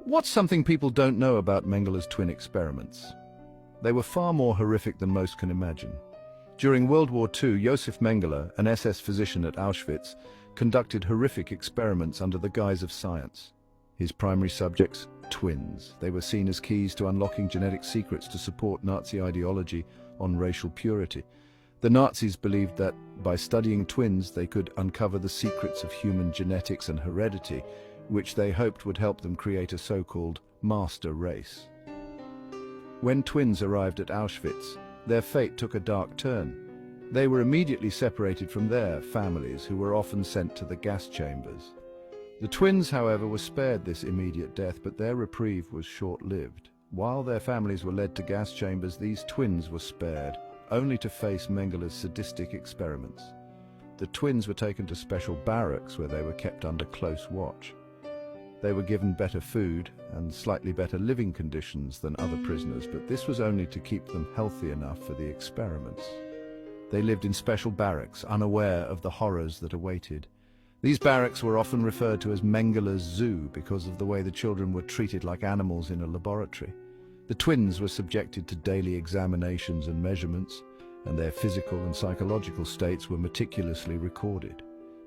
What's something people don't know about Mengele's twin experiments? They were far more horrific than most can imagine. During World War II, Josef Mengele, an SS physician at Auschwitz, conducted horrific experiments under the guise of science. His primary subjects? Twins. They were seen as keys to unlocking genetic secrets to support Nazi ideology on racial purity. The Nazis believed that by studying twins they could uncover the secrets of human genetics and heredity, which they hoped would help them create a so-called master race. When twins arrived at Auschwitz, their fate took a dark turn. They were immediately separated from their families, who were often sent to the gas chambers. The twins, however, were spared this immediate death, but their reprieve was short-lived. While their families were led to gas chambers, these twins were spared, only to face Mengele's sadistic experiments. The twins were taken to special barracks where they were kept under close watch. They were given better food and slightly better living conditions than other prisoners, but this was only to keep them healthy enough for the experiments. They lived in special barracks, unaware of the horrors that awaited. These barracks were often referred to as Mengele's zoo because of the way the children were treated like animals in a laboratory. The twins were subjected to daily examinations and measurements, and their physical and psychological states were meticulously recorded.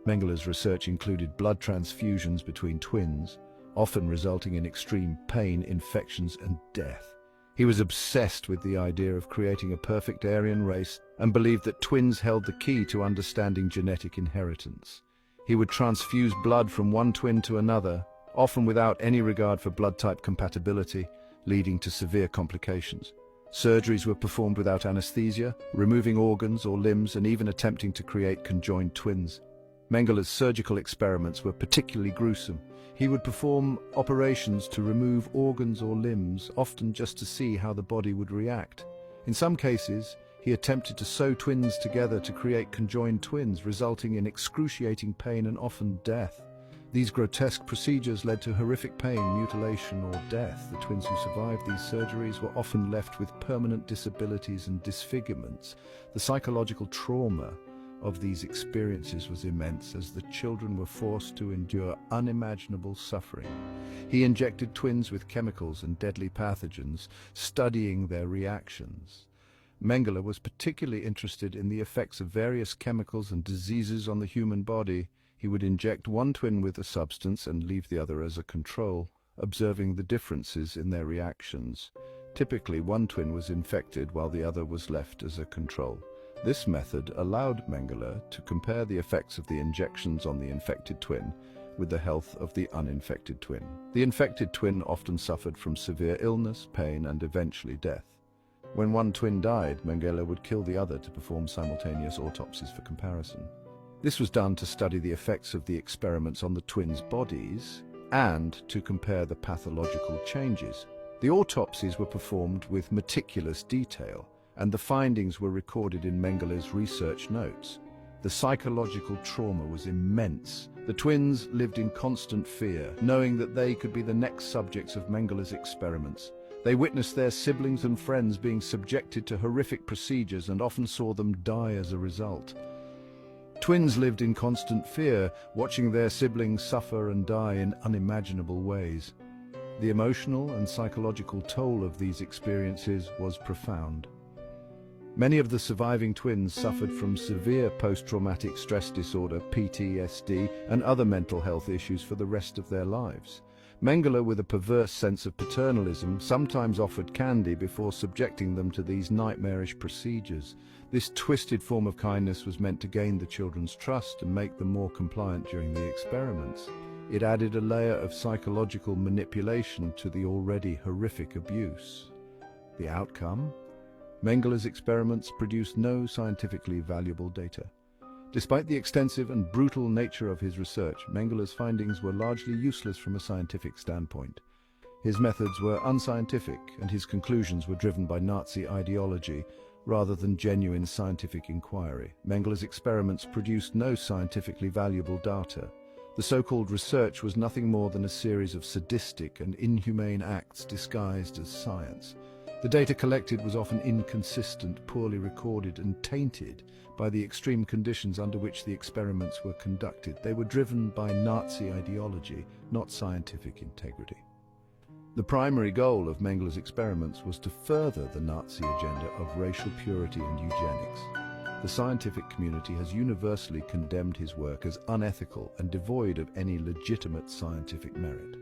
Mengele's research included blood transfusions between twins, often resulting in extreme pain, infections, and death. He was obsessed with the idea of creating a perfect Aryan race and believed that twins held the key to understanding genetic inheritance. He would transfuse blood from one twin to another, often without any regard for blood type compatibility, leading to severe complications. Surgeries were performed without anesthesia, removing organs or limbs and even attempting to create conjoined twins. Mengele's surgical experiments were particularly gruesome. He would perform operations to remove organs or limbs, often just to see how the body would react. In some cases, he attempted to sew twins together to create conjoined twins, resulting in excruciating pain and often death. These grotesque procedures led to horrific pain, mutilation, or death. The twins who survived these surgeries were often left with permanent disabilities and disfigurements. The psychological trauma of these experiences was immense, as the children were forced to endure unimaginable suffering. He injected twins with chemicals and deadly pathogens, studying their reactions. Mengele was particularly interested in the effects of various chemicals and diseases on the human body. He would inject one twin with a substance and leave the other as a control, observing the differences in their reactions. Typically, one twin was infected while the other was left as a control. This method allowed Mengele to compare the effects of the injections on the infected twin with the health of the uninfected twin. The infected twin often suffered from severe illness, pain, and eventually death. When one twin died, Mengele would kill the other to perform simultaneous autopsies for comparison. This was done to study the effects of the experiments on the twins' bodies and to compare the pathological changes. The autopsies were performed with meticulous detail, and the findings were recorded in Mengele's research notes. The psychological trauma was immense. The twins lived in constant fear, knowing that they could be the next subjects of Mengele's experiments. They witnessed their siblings and friends being subjected to horrific procedures and often saw them die as a result. Twins lived in constant fear, watching their siblings suffer and die in unimaginable ways. The emotional and psychological toll of these experiences was profound. Many of the surviving twins suffered from severe post-traumatic stress disorder, PTSD, and other mental health issues for the rest of their lives. Mengele, with a perverse sense of paternalism, sometimes offered candy before subjecting them to these nightmarish procedures. This twisted form of kindness was meant to gain the children's trust and make them more compliant during the experiments. It added a layer of psychological manipulation to the already horrific abuse. The outcome? Mengele's experiments produced no scientifically valuable data. Despite the extensive and brutal nature of his research, Mengele's findings were largely useless from a scientific standpoint. His methods were unscientific, and his conclusions were driven by Nazi ideology rather than genuine scientific inquiry. Mengele's experiments produced no scientifically valuable data. The so-called research was nothing more than a series of sadistic and inhumane acts disguised as science. The data collected was often inconsistent, poorly recorded, and tainted by the extreme conditions under which the experiments were conducted. They were driven by Nazi ideology, not scientific integrity. The primary goal of Mengele's experiments was to further the Nazi agenda of racial purity and eugenics. The scientific community has universally condemned his work as unethical and devoid of any legitimate scientific merit.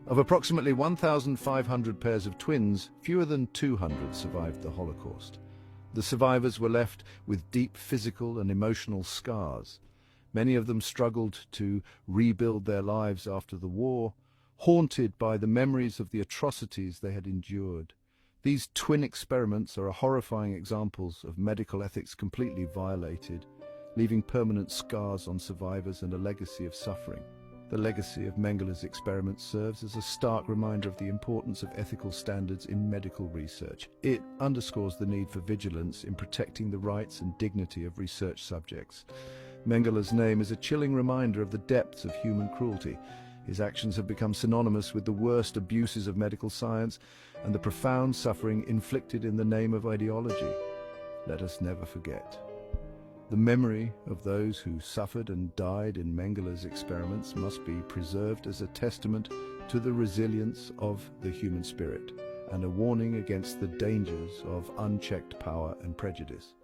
Of approximately 1,500 pairs of twins, fewer than 200 survived the Holocaust. The survivors were left with deep physical and emotional scars. Many of them struggled to rebuild their lives after the war, haunted by the memories of the atrocities they had endured. These twin experiments are horrifying examples of medical ethics completely violated, leaving permanent scars on survivors and a legacy of suffering. The legacy of Mengele's experiments serves as a stark reminder of the importance of ethical standards in medical research. It underscores the need for vigilance in protecting the rights and dignity of research subjects. Mengele's name is a chilling reminder of the depths of human cruelty. His actions have become synonymous with the worst abuses of medical science and the profound suffering inflicted in the name of ideology. Let us never forget. The memory of those who suffered and died in Mengele's experiments must be preserved as a testament to the resilience of the human spirit and a warning against the dangers of unchecked power and prejudice.